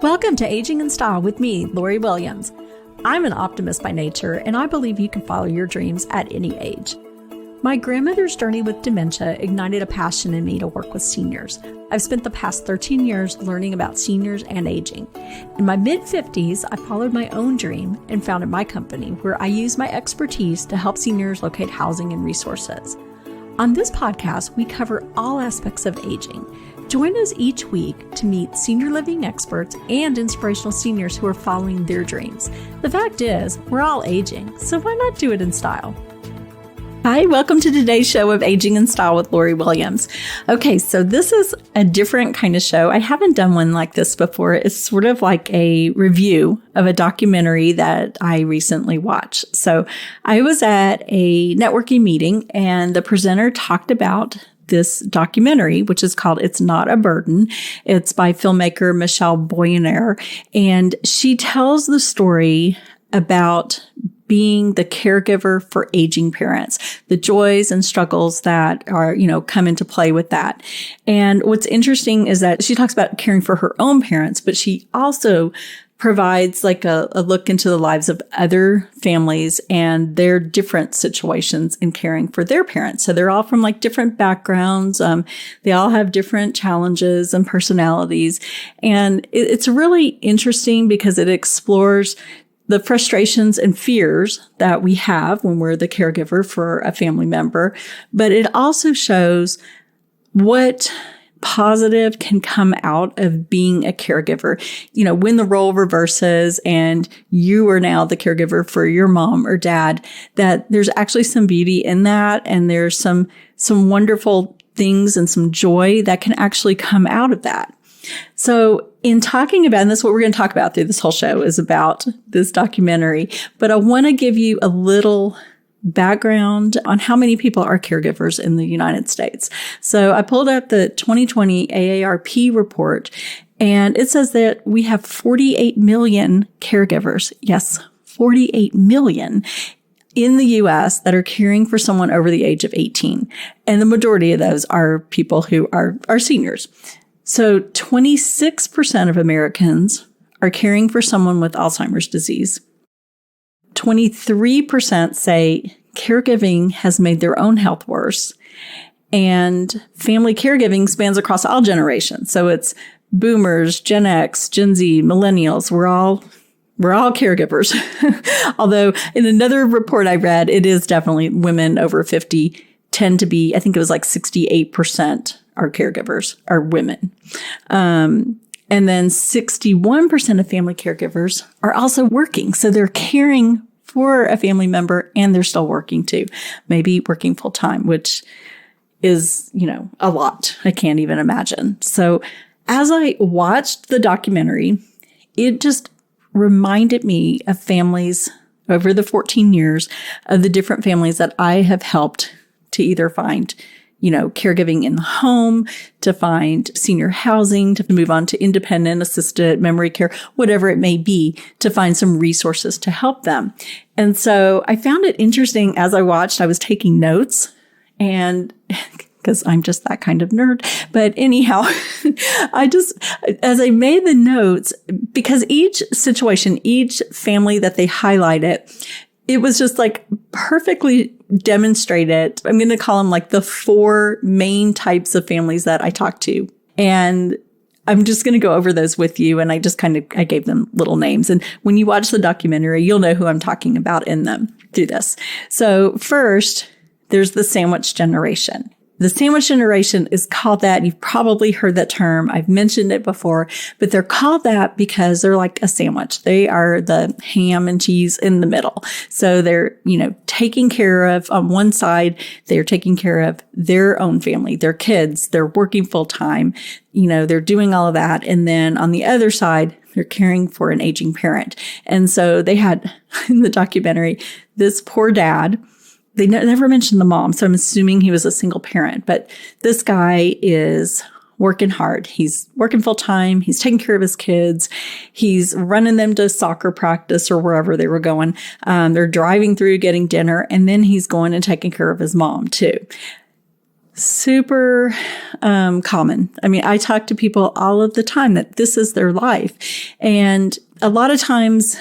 Welcome to Aging in Style with me, Lori Williams. I'm an optimist by nature, and I believe you can follow your dreams at any age. My grandmother's journey with dementia ignited a passion in me to work with seniors. I've spent the past 13 years learning about seniors and aging. In my mid-50s, I followed my own dream and founded my company, where I use my expertise to help seniors locate housing and resources. On this podcast, we cover all aspects of aging. Join us each week to meet senior living experts and inspirational seniors who are following their dreams. The fact is, we're all aging, so why not do it in style? Hi, welcome to today's show of Aging in Style with Lori Williams. Okay, so this is a different kind of show. I haven't done one like this before. It's sort of like a review of a documentary that I recently watched. So I was at a networking meeting and the presenter talked about this documentary, which is called It's Not a Burden. It's by filmmaker Michelle Boyaner, and she tells the story about being the caregiver for aging parents, the joys and struggles that are, come into play with that. And what's interesting is that she talks about caring for her own parents, but she also provides like a look into the lives of other families and their different situations in caring for their parents. So they're all from like different backgrounds. They all have different challenges and personalities. And it's really interesting because it explores the frustrations and fears that we have when we're the caregiver for a family member, but it also shows what positive can come out of being a caregiver. When the role reverses and you are now the caregiver for your mom or dad, that there's actually some beauty in that. And there's some wonderful things and some joy that can actually come out of that. So in talking about, and this is what we're going to talk about through this whole show, is about this documentary, but I want to give you a little background on how many people are caregivers in the United States. So I pulled up the 2020 AARP report, and it says that we have 48 million caregivers. Yes, 48 million in the U.S. that are caring for someone over the age of 18. And the majority of those are people who are seniors. So 26% of Americans are caring for someone with Alzheimer's disease. 23% say caregiving has made their own health worse. And family caregiving spans across all generations. So it's boomers, Gen X, Gen Z, millennials. We're all caregivers. Although in another report I read, it is definitely women over 50 tend to be, I think it was like 68% are caregivers, are women. And then 61% of family caregivers are also working. So they're caring for a family member and they're still working too, maybe working full time, which is, a lot. I can't even imagine. So as I watched the documentary, it just reminded me of families over the 14 years of the different families that I have helped to either find caregiving in the home, to find senior housing, to move on to independent assisted memory care, whatever it may be, to find some resources to help them. And so I found it interesting as I watched, I was taking notes, and because I'm just that kind of nerd. But anyhow, as I made the notes, because each situation, each family that they highlighted, it was just like perfectly demonstrated. I'm going to call them like the 4 main types of families that I talked to. And I'm just going to go over those with you. And I gave them little names. And when you watch the documentary, you'll know who I'm talking about in them through this. So first, there's the sandwich generation. The sandwich generation is called that. You've probably heard that term. I've mentioned it before, but they're called that because they're like a sandwich. They are the ham and cheese in the middle. So they're, taking care of, on one side, they're taking care of their own family, their kids, they're working full time, they're doing all of that. And then on the other side, they're caring for an aging parent. And so they had in the documentary, this poor dad. They never mentioned the mom, so I'm assuming he was a single parent. But this guy is working hard. He's working full time. He's taking care of his kids. He's running them to soccer practice or wherever they were going. They're driving through, getting dinner, and then he's going and taking care of his mom too. super common. I mean, I talk to people all of the time that this is their life. And a lot of times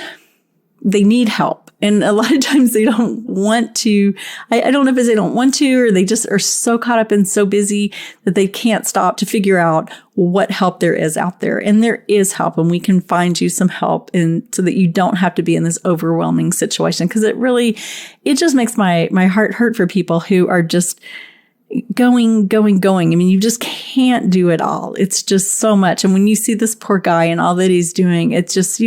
they need help. And a lot of times they don't want to. I don't know if it's they don't want to, or they just are so caught up and so busy that they can't stop to figure out what help there is out there. And there is help, and we can find you some help, and so that you don't have to be in this overwhelming situation. Because it just makes my heart hurt for people who are just going. I mean, you just can't do it all. It's just so much. And when you see this poor guy and all that he's doing, it's just,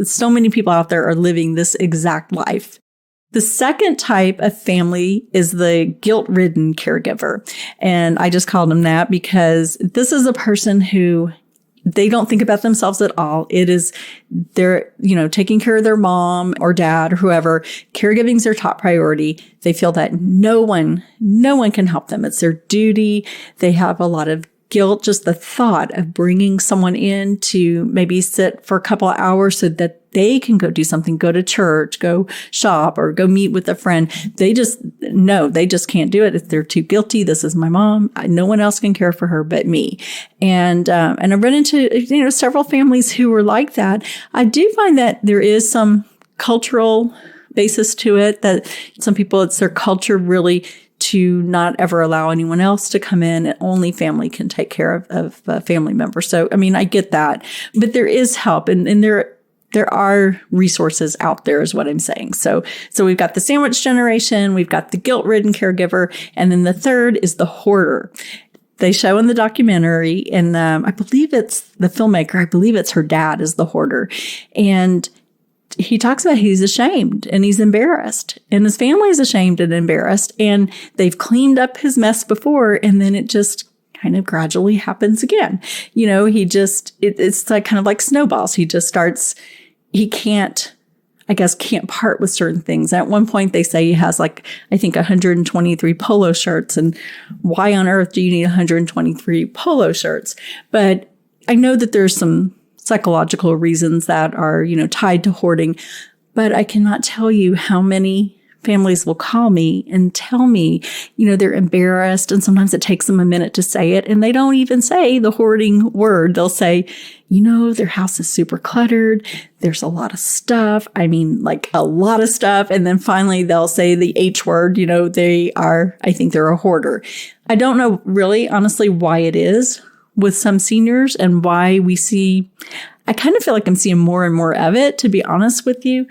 so many people out there are living this exact life. The second type of family is the guilt-ridden caregiver. And I just called them that because this is a person who they don't think about themselves at all. It is they're, taking care of their mom or dad or whoever. Caregiving is their top priority. They feel that no one can help them. It's their duty. They have a lot of guilt, just the thought of bringing someone in to maybe sit for a couple of hours so that they can go do something, go to church, go shop, or go meet with a friend. They just can't do it. If they're too guilty, this is my mom. No one else can care for her but me. And I've run into, several families who are like that. I do find that there is some cultural basis to it, that some people, it's their culture really to not ever allow anyone else to come in, and only family can take care of a family member. So, I mean, I get that, but there is help, and there are resources out there is what I'm saying. So we've got the sandwich generation, we've got the guilt-ridden caregiver, and then the third is the hoarder. They show in the documentary, and I believe it's the filmmaker, I believe it's her dad is the hoarder. And he talks about he's ashamed and he's embarrassed, and his family is ashamed and embarrassed, and they've cleaned up his mess before, and then it just kind of gradually happens again. It's like kind of like snowballs. He can't part with certain things. At one point they say he has 123 polo shirts, and why on earth do you need 123 polo shirts? But I know that there's some psychological reasons that are, tied to hoarding. But I cannot tell you how many families will call me and tell me, they're embarrassed. And sometimes it takes them a minute to say it. And they don't even say the hoarding word. They'll say, their house is super cluttered. There's a lot of stuff. I mean, a lot of stuff. And then finally they'll say the H word, I think they're a hoarder. I don't know really, honestly, why it is with some seniors and why I kind of feel like I'm seeing more and more of it, to be honest with you.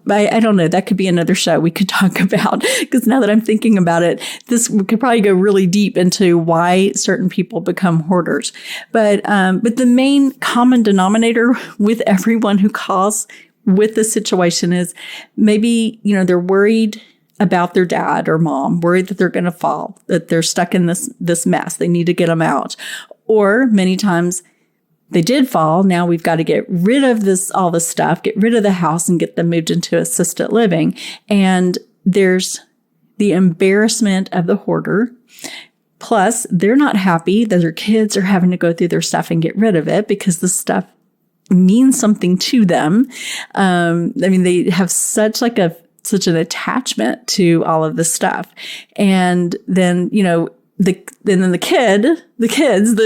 But I don't know. That could be another show we could talk about, because now that I'm thinking about it, we could probably go really deep into why certain people become hoarders. But the main common denominator with everyone who calls with the situation is maybe, they're worried about their dad or mom, worried that they're going to fall, that they're stuck in this mess. They need to get them out. Or many times they did fall. Now we've got to get rid of all this stuff, get rid of the house and get them moved into assisted living. And there's the embarrassment of the hoarder. Plus, they're not happy that their kids are having to go through their stuff and get rid of it, because the stuff means something to them. They have such an attachment to all of this stuff. And then, the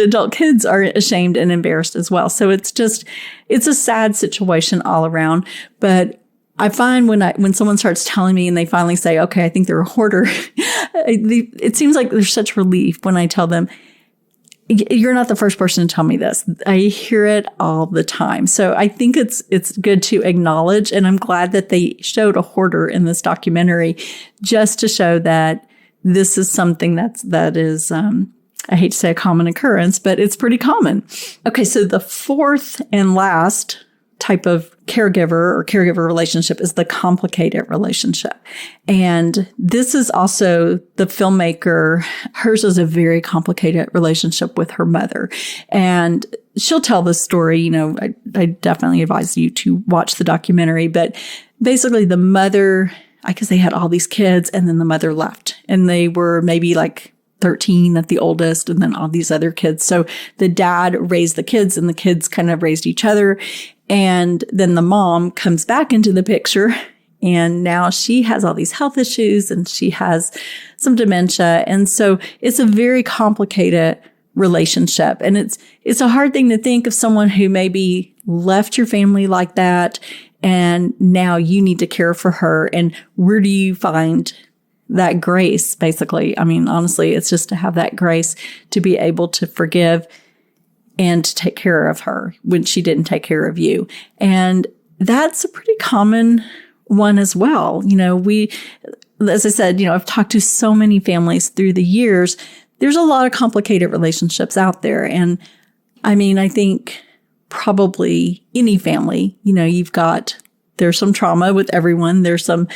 adult kids are ashamed and embarrassed as well. So it's a sad situation all around. But I find when someone starts telling me and they finally say, okay, I think they're a hoarder, it seems like there's such relief when I tell them, you're not the first person to tell me this. I hear it all the time. So I think it's good to acknowledge, and I'm glad that they showed a hoarder in this documentary, just to show that this is something that is, I hate to say a common occurrence, but it's pretty common. Okay, so the fourth and last type of caregiver or caregiver relationship is the complicated relationship. And this is also the filmmaker. Hers is a very complicated relationship with her mother. And she'll tell the story. I definitely advise you to watch the documentary. But basically the mother, I guess they had all these kids, and then the mother left. And they were maybe 13 at the oldest, and then all these other kids. So the dad raised the kids, and the kids kind of raised each other. And then the mom comes back into the picture, And now she has all these health issues and she has some dementia. And so it's a very complicated relationship. And it's a hard thing to think of someone who maybe left your family like that. And now you need to care for her. And where do you find that grace, basically? I mean, honestly, it's just to have that grace to be able to forgive and to take care of her when she didn't take care of you. And that's a pretty common one as well. As I said, I've talked to so many families through the years. There's a lot of complicated relationships out there. And I mean, I think probably any family, there's some trauma with everyone. There's some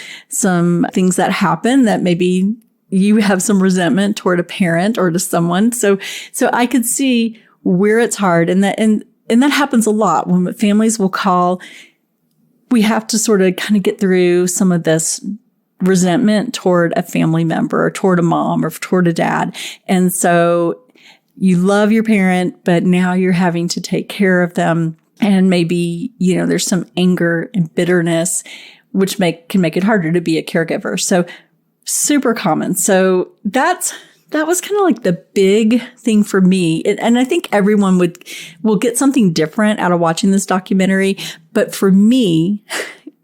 things that happen that maybe you have some resentment toward a parent or to someone. So I could see where it's hard. And that happens a lot when families will call. We have to sort of kind of get through some of this resentment toward a family member or toward a mom or toward a dad. And so you love your parent, but now you're having to take care of them. And maybe, there's some anger and bitterness, which can make it harder to be a caregiver. So super common. So that was kind of like the big thing for me. And I think everyone will get something different out of watching this documentary. But for me,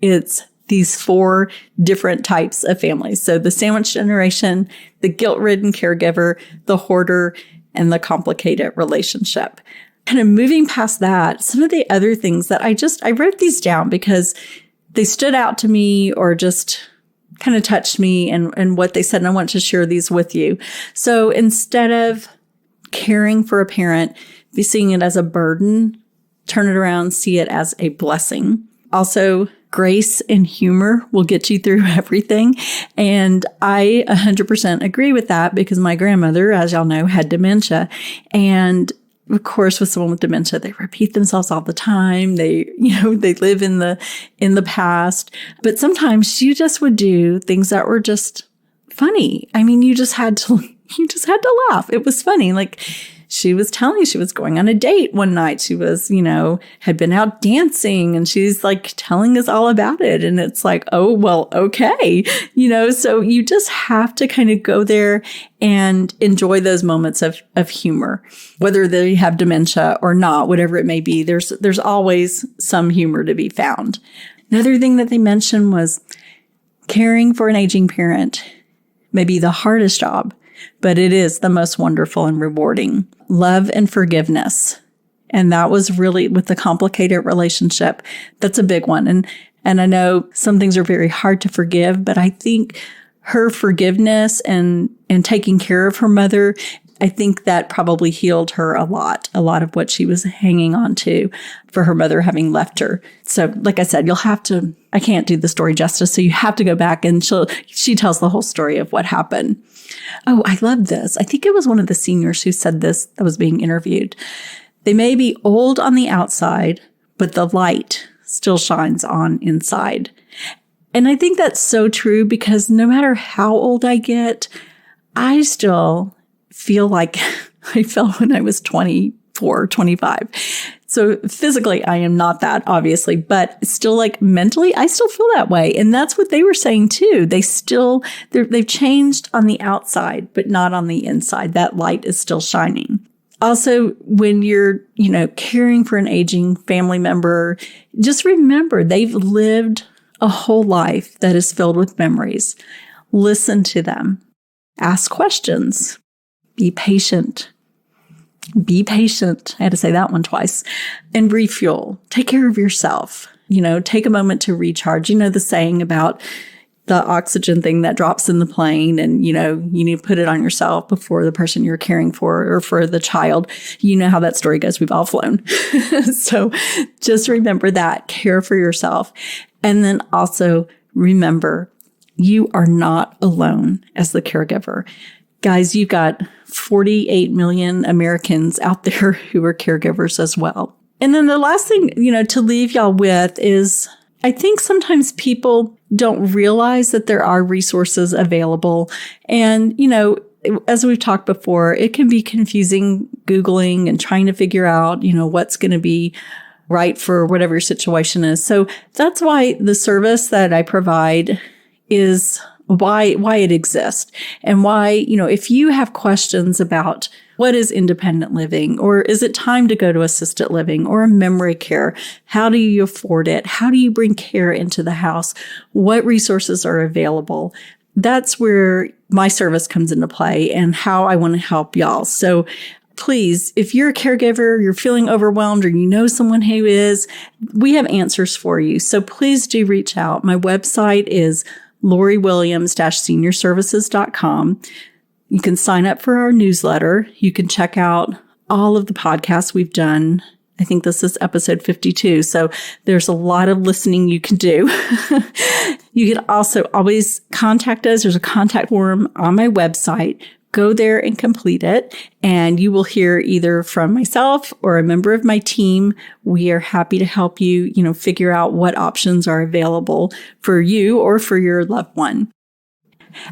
it's these 4 different types of families. So the sandwich generation, the guilt-ridden caregiver, the hoarder, and the complicated relationship. Kind of moving past that, some of the other things that I wrote these down because they stood out to me or just kind of touched me and what they said. And I want to share these with you. So instead of caring for a parent, be seeing it as a burden, turn it around, see it as a blessing. Also, grace and humor will get you through everything. And I 100% agree with that because my grandmother, as y'all know, had dementia. And of course, with someone with dementia, they repeat themselves all the time. They live in the past. But sometimes she just would do things that were just funny. I mean, you just had to laugh. It was funny. Like, she was telling me she was going on a date one night. She was, had been out dancing and she's like telling us all about it. And it's like, oh, well, okay. So you just have to kind of go there and enjoy those moments of humor, whether they have dementia or not, whatever it may be. There's always some humor to be found. Another thing that they mentioned was caring for an aging parent may be the hardest job, but it is the most wonderful and rewarding. Love and forgiveness. And that was really with the complicated relationship. That's a big one. And I know some things are very hard to forgive, but I think her forgiveness and taking care of her mother, I think that probably healed her a lot of what she was hanging on to for her mother having left her. So like I said, I can't do the story justice. So you have to go back and she tells the whole story of what happened. Oh, I love this. I think it was one of the seniors who said this that was being interviewed. They may be old on the outside, but the light still shines on inside. And I think that's so true because no matter how old I get, I still feel like I felt when I was 24, 25. So physically, I am not that, obviously, but still like mentally, I still feel that way. And that's what they were saying too. They've changed on the outside, but not on the inside. That light is still shining. Also, when you're, caring for an aging family member, just remember they've lived a whole life that is filled with memories. Listen to them. Ask questions. Be patient. Be patient. I had to say that one twice. And refuel. Take care of yourself. Take a moment to recharge. The saying about the oxygen thing that drops in the plane and, you need to put it on yourself before the person you're caring for or for the child. You know how that story goes. We've all flown. So just remember that. Care for yourself. And then also remember, you are not alone as the caregiver. Guys, you've got 48 million Americans out there who are caregivers as well. And then the last thing, to leave y'all with is I think sometimes people don't realize that there are resources available. And, as we've talked before, it can be confusing Googling and trying to figure out, what's going to be right for whatever your situation is. So that's why the service that I provide is why it exists, and why, if you have questions about what is independent living, or is it time to go to assisted living or memory care? How do you afford it? How do you bring care into the house? What resources are available? That's where my service comes into play and how I want to help y'all. So please, if you're a caregiver, you're feeling overwhelmed, or you know someone who is, we have answers for you. So please do reach out. My website is LoriWilliams-SeniorServices.com. You can sign up for our newsletter. You can check out all of the podcasts we've done. I think this is episode 52. So there's a lot of listening you can do. You can also always contact us. There's a contact form on my website. Go there and complete it, and you will hear either from myself or a member of my team. We are happy to help you, figure out what options are available for you or for your loved one.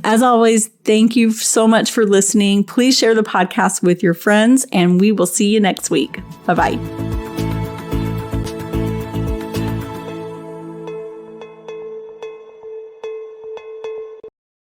As always, thank you so much for listening. Please share the podcast with your friends, and we will see you next week. Bye-bye.